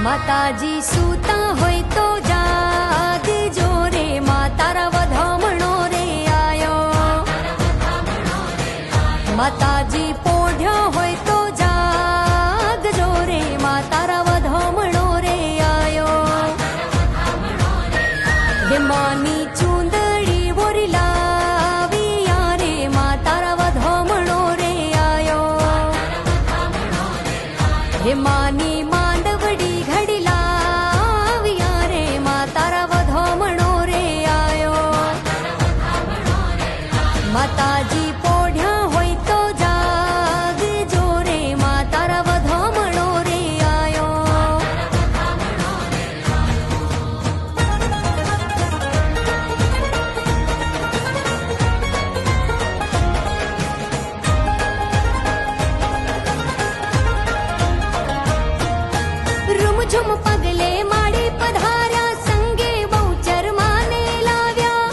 માતાજી સૂતા હોય તો જાગજો રે, મા તારા વધામણો રે આયો. માતાજી પોઢ્યા હોય તો જાગજો રે, મા તારા વધામણો રે આયો. હે માની ચૂંદડી બોરી લાવી યારે, મા તારા વધામણો રે આયો. હે માની માંડવડી ઘડી લાવી યારે, મા તારા વધામણો રે આયો. માતાજી પોઢ્યા હોય તો જાગજો રે, મા તારા વધામણો રે આયો. રૂમઝુમ પગલે માડી પધાર્યા, સંગે બહુચર માને લાવ્યા.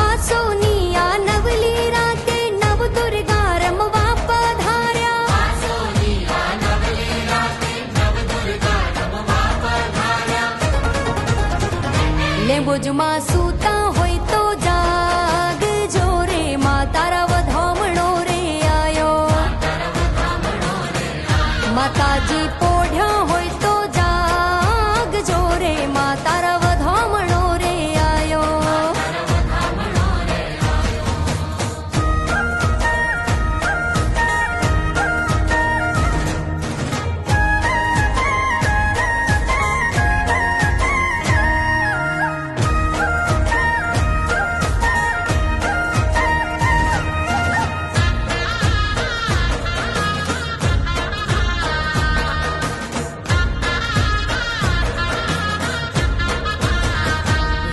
આ સોનિયા નવલી રાતે નવ દુર્ગા રમવા પધાર્યા. લેંબુજમાં સૂતા હોય તો જાગજો રે, મા તારા વધામણો રે આયો. માતાજી પોઢ્યા હોય તો જાગજો રે, મા તારા વધામણો રે આયો.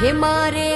હે મારે